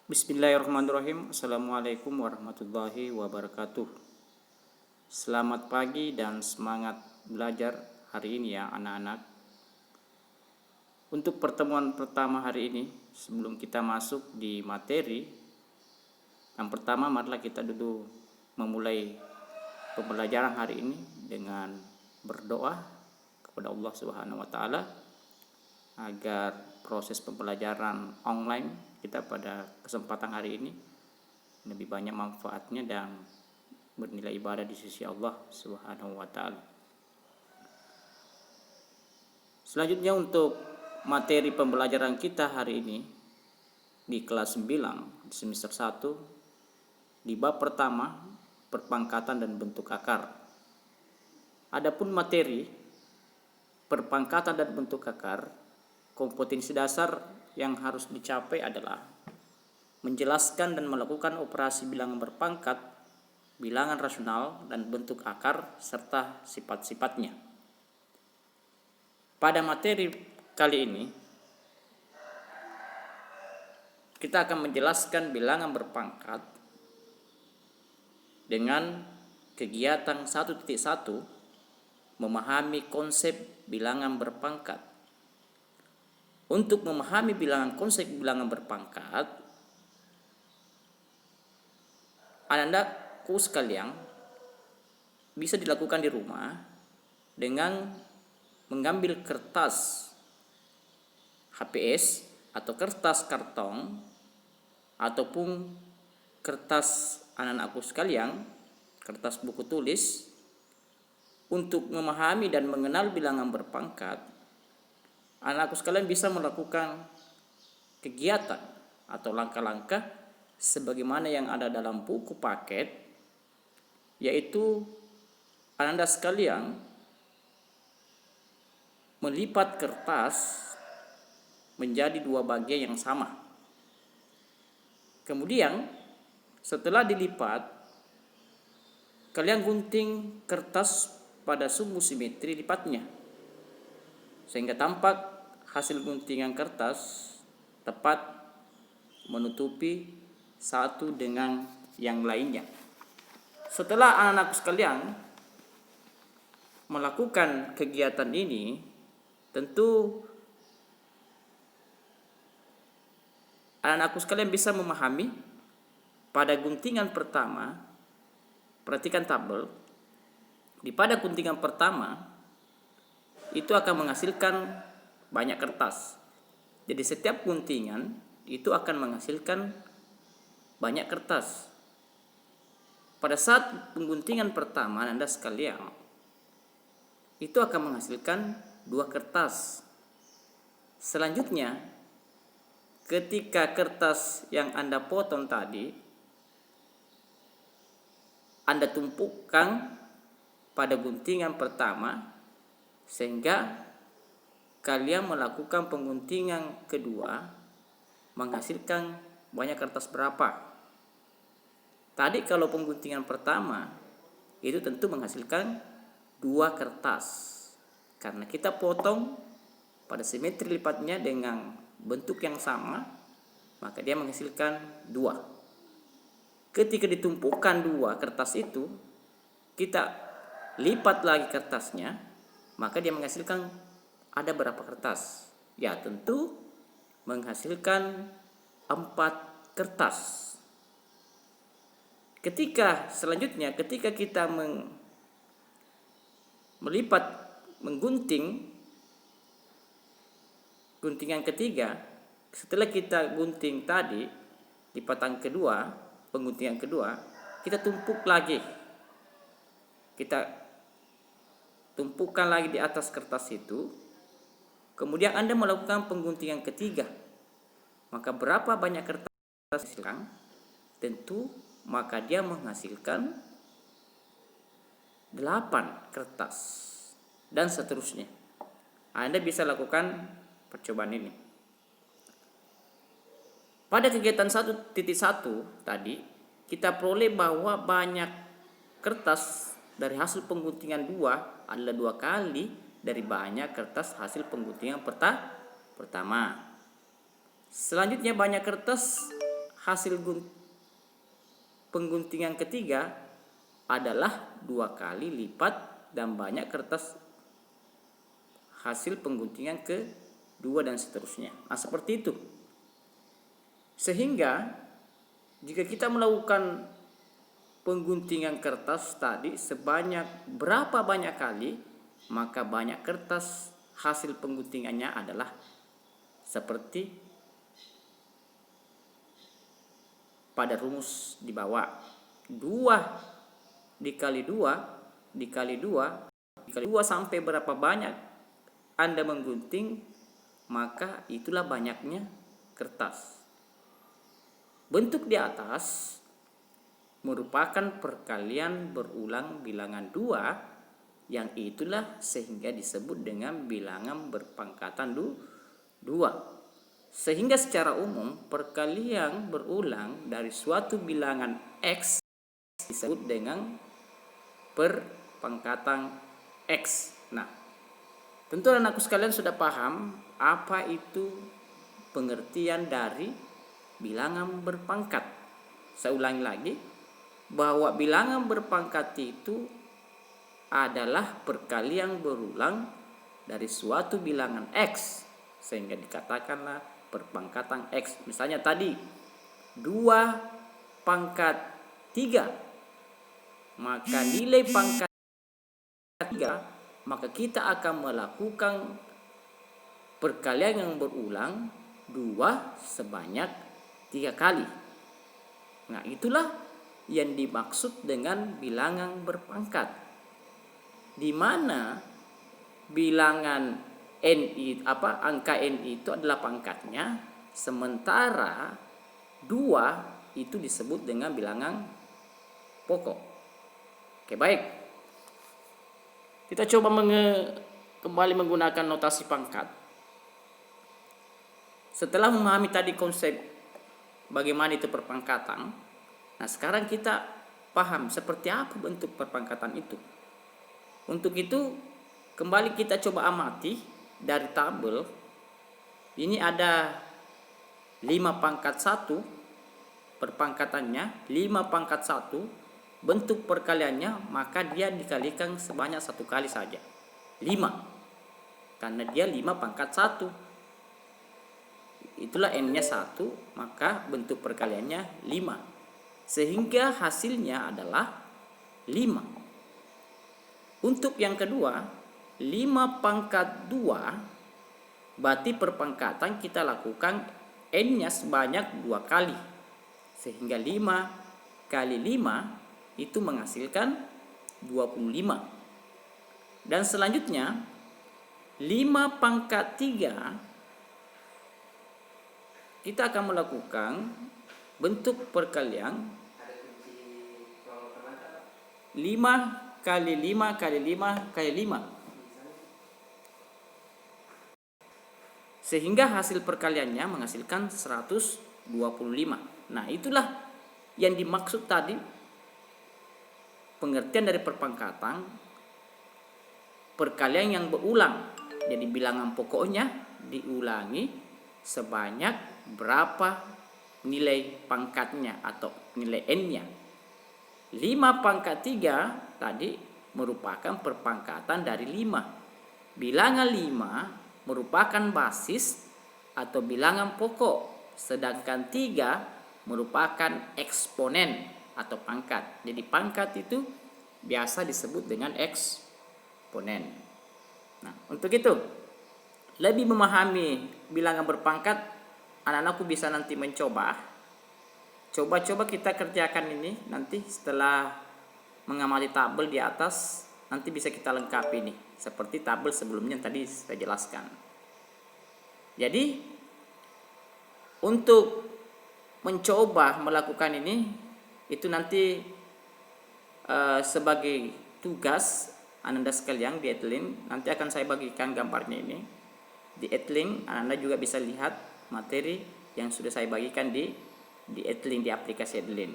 Bismillahirrahmanirrahim. Assalamualaikum warahmatullahi wabarakatuh. Selamat pagi dan semangat belajar hari ini ya anak-anak. Untuk pertemuan pertama hari ini, sebelum kita masuk di materi, yang pertama marilah kita dulu memulai pembelajaran hari ini dengan berdoa kepada Allah Subhanahu wa taala agar proses pembelajaran online kita pada kesempatan hari ini lebih banyak manfaatnya dan bernilai ibadah di sisi Allah Subhanahu wa taala. Selanjutnya untuk materi pembelajaran kita hari ini di kelas 9 semester 1 di bab pertama perpangkatan dan bentuk akar. Adapun materi perpangkatan dan bentuk akar, kompetensi dasar yang harus dicapai adalah menjelaskan dan melakukan operasi bilangan berpangkat, bilangan rasional, dan bentuk akar, serta sifat-sifatnya. Pada materi kali ini, kita akan menjelaskan bilangan berpangkat dengan kegiatan 1.1, memahami konsep bilangan berpangkat. Untuk memahami konsep bilangan berpangkat, anak-anakku sekalian bisa dilakukan di rumah dengan mengambil kertas HPS atau kertas karton ataupun kertas anak-anakku sekalian, kertas buku tulis. Untuk memahami dan mengenal bilangan berpangkat, anakku sekalian bisa melakukan kegiatan atau langkah-langkah sebagaimana yang ada dalam buku paket, yaitu Anda sekalian melipat kertas menjadi dua bagian yang sama. Kemudian setelah dilipat, kalian gunting kertas pada sumbu simetri lipatnya sehingga tampak hasil guntingan kertas tepat menutupi satu dengan yang lainnya. Setelah anak-anakku sekalian melakukan kegiatan ini, tentu anak-anakku sekalian bisa memahami pada guntingan pertama. Perhatikan tabel. Pada guntingan pertama itu akan menghasilkan banyak kertas. Jadi setiap guntingan itu akan menghasilkan banyak kertas. Pada saat pengguntingan pertama Anda sekalian itu akan menghasilkan 2 kertas. Selanjutnya ketika kertas yang Anda potong tadi Anda tumpukan pada guntingan pertama, sehingga kalian melakukan pengguntingan kedua menghasilkan banyak kertas berapa. Tadi kalau pengguntingan pertama itu tentu menghasilkan 2 kertas, karena kita potong pada simetri lipatnya dengan bentuk yang sama, maka dia menghasilkan 2. Ketika ditumpukan 2 kertas itu, kita lipat lagi kertasnya, maka dia menghasilkan ada berapa kertas? Ya, tentu menghasilkan 4 kertas. Selanjutnya ketika kita menggunting guntingan ketiga, setelah kita gunting tadi lipatan kedua, pengguntingan kedua, kita tumpuk lagi. Kita tumpukan lagi di atas kertas itu. Kemudian Anda melakukan pengguntingan ketiga. Maka berapa banyak kertas hilang? Tentu maka dia menghasilkan 8 kertas dan seterusnya. Anda bisa lakukan percobaan ini. Pada kegiatan 1.1 tadi kita peroleh bahwa banyak kertas dari hasil pengguntingan 2 adalah 2 kali dari banyak kertas hasil pengguntingan pertama. Selanjutnya banyak kertas hasil pengguntingan ketiga adalah 2 kali lipat dan banyak kertas hasil pengguntingan kedua dan seterusnya. Nah, seperti itu. Sehingga jika kita melakukan pengguntingan kertas tadi sebanyak berapa banyak kali, maka banyak kertas hasil pengguntingannya adalah seperti pada rumus di bawah. 2 dikali 2 dikali 2 dikali 2 sampai berapa banyak Anda menggunting, maka itulah banyaknya kertas. Bentuk di atas merupakan perkalian berulang bilangan 2 yang itulah sehingga disebut dengan bilangan berpangkatan 2. Sehingga secara umum perkalian berulang dari suatu bilangan X disebut dengan perpangkatan X. Nah, tentu anakku sekalian sudah paham apa itu pengertian dari bilangan berpangkat. Saya ulangi lagi, bahwa bilangan berpangkat itu adalah perkalian berulang dari suatu bilangan X sehingga dikatakanlah perpangkatan X. Misalnya tadi 2 pangkat 3, maka nilai pangkat 3, maka kita akan melakukan perkalian yang berulang 2 sebanyak 3 kali. Nah, itulah yang dimaksud dengan bilangan berpangkat, di mana bilangan angka n itu adalah pangkatnya, sementara 2 itu disebut dengan bilangan pokok. Oke, baik. Kita coba kembali menggunakan notasi pangkat. Setelah memahami tadi konsep bagaimana itu perpangkatan, nah sekarang kita paham seperti apa bentuk perpangkatan itu. Untuk itu kembali kita coba amati dari tabel. Ini ada 5 pangkat 1 perpangkatannya, 5 pangkat 1 bentuk perkaliannya, maka dia dikalikan sebanyak 1 kali saja, 5, karena dia 5 pangkat 1. Itulah n-nya 1, maka bentuk perkaliannya 5. Sehingga hasilnya adalah 5. Untuk yang kedua, 5 pangkat 2, berarti perpangkatan kita lakukan n-nya sebanyak 2 kali. Sehingga 5 kali 5 itu menghasilkan 25. Dan selanjutnya 5 pangkat 3, kita akan melakukan bentuk perkalian 5 kali 5 kali 5 kali 5, sehingga hasil perkaliannya menghasilkan 125. Nah, itulah yang dimaksud tadi pengertian dari perpangkatan, perkalian yang berulang. Jadi bilangan pokoknya diulangi sebanyak berapa nilai pangkatnya atau nilai n-nya. 5 pangkat 3 tadi merupakan perpangkatan dari 5. Bilangan 5 merupakan basis atau bilangan pokok, sedangkan 3 merupakan eksponen atau pangkat. Jadi pangkat itu biasa disebut dengan eksponen. Nah, untuk itu lebih memahami bilangan berpangkat, anak-anakku bisa nanti mencoba. Coba kita kerjakan ini nanti setelah mengamati tabel di atas, nanti bisa kita lengkapi nih seperti tabel sebelumnya yang tadi saya jelaskan. Jadi untuk mencoba melakukan ini itu nanti sebagai tugas Anda sekalian di Edlink, nanti akan saya bagikan gambarnya ini di Edlink. Anda juga bisa lihat materi yang sudah saya bagikan di Edlink, di aplikasi Edlink.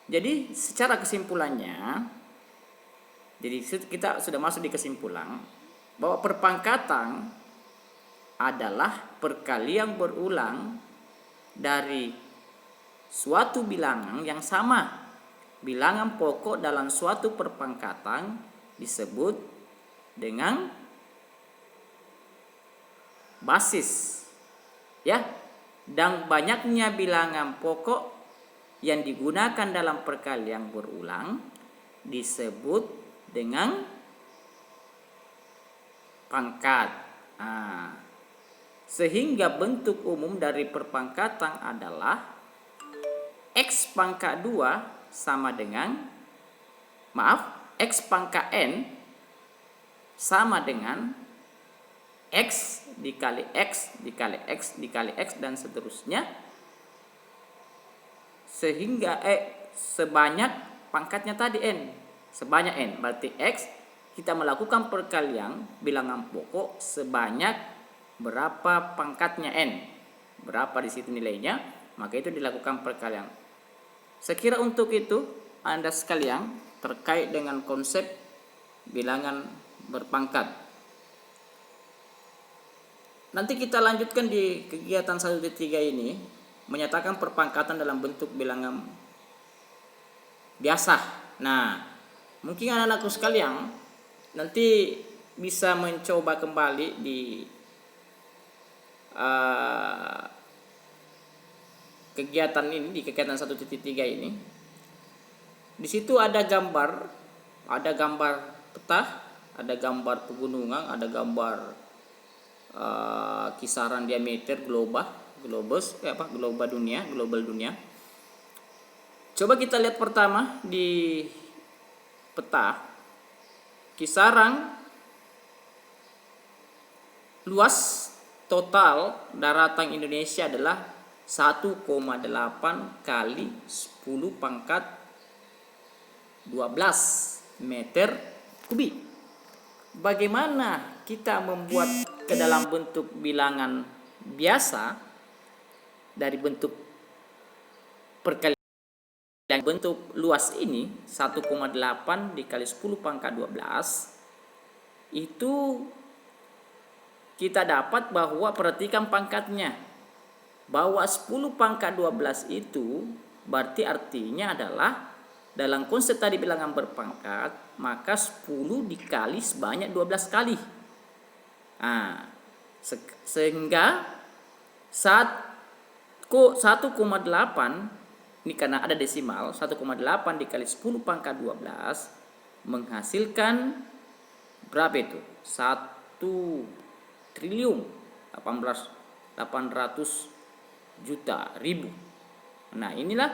Jadi secara kesimpulannya, jadi kita sudah masuk di kesimpulan bahwa perpangkatan adalah perkalian berulang dari suatu bilangan yang sama. Bilangan pokok dalam suatu perpangkatan disebut dengan basis, ya. Dan banyaknya bilangan pokok yang digunakan dalam perkalian berulang disebut dengan pangkat. Sehingga bentuk umum dari perpangkatan adalah X pangkat 2 sama dengan X pangkat N sama dengan X dikali X dikali X dikali X dan seterusnya, sehingga sebanyak pangkatnya tadi N, sebanyak N, berarti X kita melakukan perkalian bilangan pokok sebanyak berapa pangkatnya N, berapa di situ nilainya, maka itu dilakukan perkalian. Sekira untuk itu Anda sekalian terkait dengan konsep bilangan berpangkat. Nanti kita lanjutkan di kegiatan 1.3 ini, menyatakan perpangkatan dalam bentuk bilangan biasa. Nah, mungkin anak-anakku sekalian nanti bisa mencoba kembali di kegiatan ini, di kegiatan 1.3 ini. Di situ ada gambar peta, ada gambar pegunungan, ada gambar kisaran diameter global dunia. Coba kita lihat pertama di peta, kisaran luas total daratan Indonesia adalah 1,8 kali 10 pangkat 12 meter kubik. Bagaimana kita membuat ke dalam bentuk bilangan biasa dari bentuk perkalian bentuk luas ini 1,8 dikali 10 pangkat 12, itu kita dapat bahwa, perhatikan pangkatnya, bahwa 10 pangkat 12 itu berarti artinya adalah dalam konsep tadi bilangan berpangkat, maka 10 dikali sebanyak 12 kali. Sehingga 1,8 ini karena ada desimal, 1,8 dikali 10 pangkat 12 menghasilkan berapa itu? 1 triliun 800 juta ribu. Nah, inilah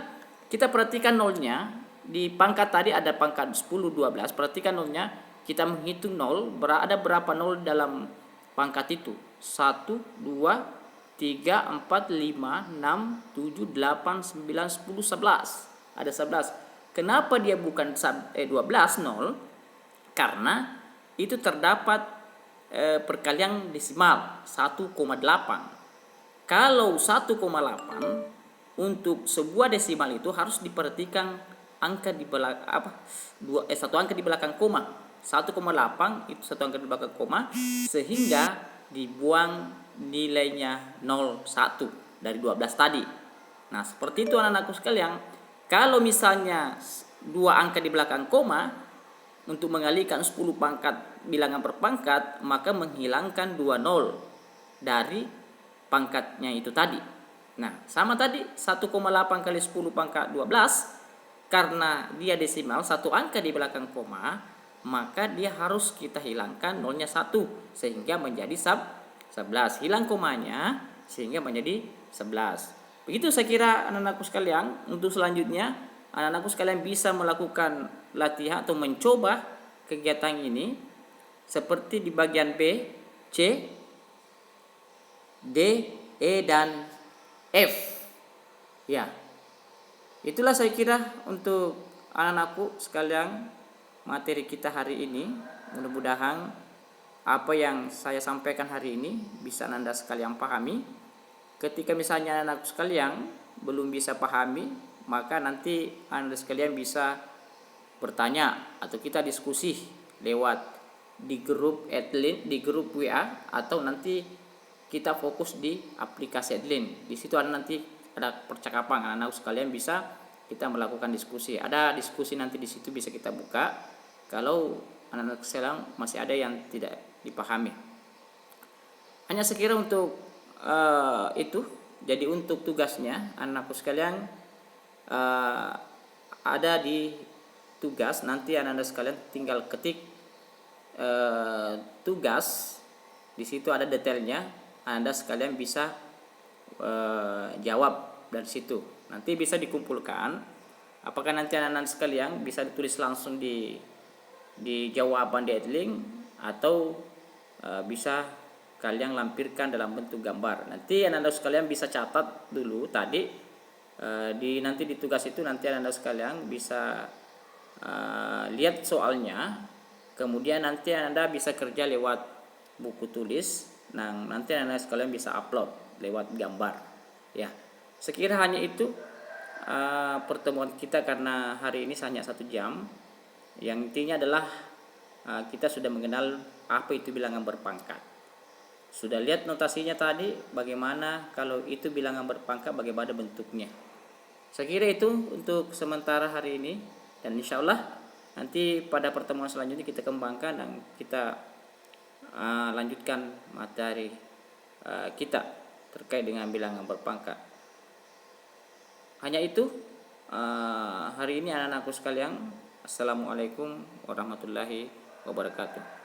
kita perhatikan nolnya. Di pangkat tadi ada pangkat 10, 12. Perhatikan nolnya. Kita menghitung nol. Ada berapa nol dalam pangkat itu? 1, 2, 3, 4, 5, 6, 7, 8, 9, 10, 11. Ada 11. Kenapa dia bukan 12 nol? Karena itu terdapat perkalian desimal 1,8. Kalau 1,8 untuk sebuah desimal itu harus diperhatikan angka di belakang satu angka di belakang koma. 1,8 itu satu angka di belakang koma, sehingga dibuang nilainya 0,1 dari 12 tadi. Nah, seperti itu anak-anakku sekalian. Kalau misalnya 2 angka di belakang koma, untuk mengalihkan 10 pangkat bilangan berpangkat, maka menghilangkan 2 nol dari pangkatnya itu tadi. Nah, sama tadi 1,8 kali 10 pangkat 12, karena dia desimal satu angka di belakang koma, maka dia harus kita hilangkan nolnya 1 sehingga menjadi 11. Hilang komanya sehingga menjadi 11. Begitu saya kira anak-anakku sekalian. Untuk selanjutnya anak-anakku sekalian bisa melakukan latihan atau mencoba kegiatan ini seperti di bagian B, C, D, E, dan F. Ya, itulah saya kira untuk anak-anakku sekalian materi kita hari ini. Mudah-mudahan apa yang saya sampaikan hari ini bisa Anda sekalian pahami. Ketika misalnya anak-anakku sekalian belum bisa pahami, maka nanti Anda sekalian bisa bertanya atau kita diskusi lewat di grup admin, di grup WA, atau nanti kita fokus di aplikasi Edlink. Di situ nanti ada percakapan, anak-anak sekalian bisa kita melakukan diskusi. Ada diskusi nanti di situ bisa kita buka. Kalau anak-anak sekalian masih ada yang tidak dipahami. Hanya sekira untuk itu. Jadi untuk tugasnya anak-anakku sekalian ada di tugas, nanti anak-anak sekalian tinggal ketik tugas. Di situ ada detailnya, Anda sekalian bisa jawab dari situ. Nanti bisa dikumpulkan. Apakah nanti anak-anak sekalian bisa ditulis langsung di jawaban di Edlink, atau bisa kalian lampirkan dalam bentuk gambar. Nanti anak-anak sekalian bisa catat dulu tadi nanti di tugas itu, nanti anak-anak sekalian bisa lihat soalnya, kemudian nanti Anda bisa kerja lewat buku tulis. Nah, nanti anak-anak sekalian bisa upload lewat gambar. Ya, sekira hanya itu pertemuan kita, karena hari ini hanya 1 jam. Yang intinya adalah kita sudah mengenal apa itu bilangan berpangkat. Sudah lihat notasinya tadi, bagaimana kalau itu bilangan berpangkat, bagaimana bentuknya. Saya kira itu untuk sementara hari ini, dan insya Allah nanti pada pertemuan selanjutnya kita kembangkan dan kita lanjutkan materi kita terkait dengan bilangan berpangkat. Hanya itu hari ini anak-anakku sekalian. Assalamualaikum warahmatullahi wabarakatuh.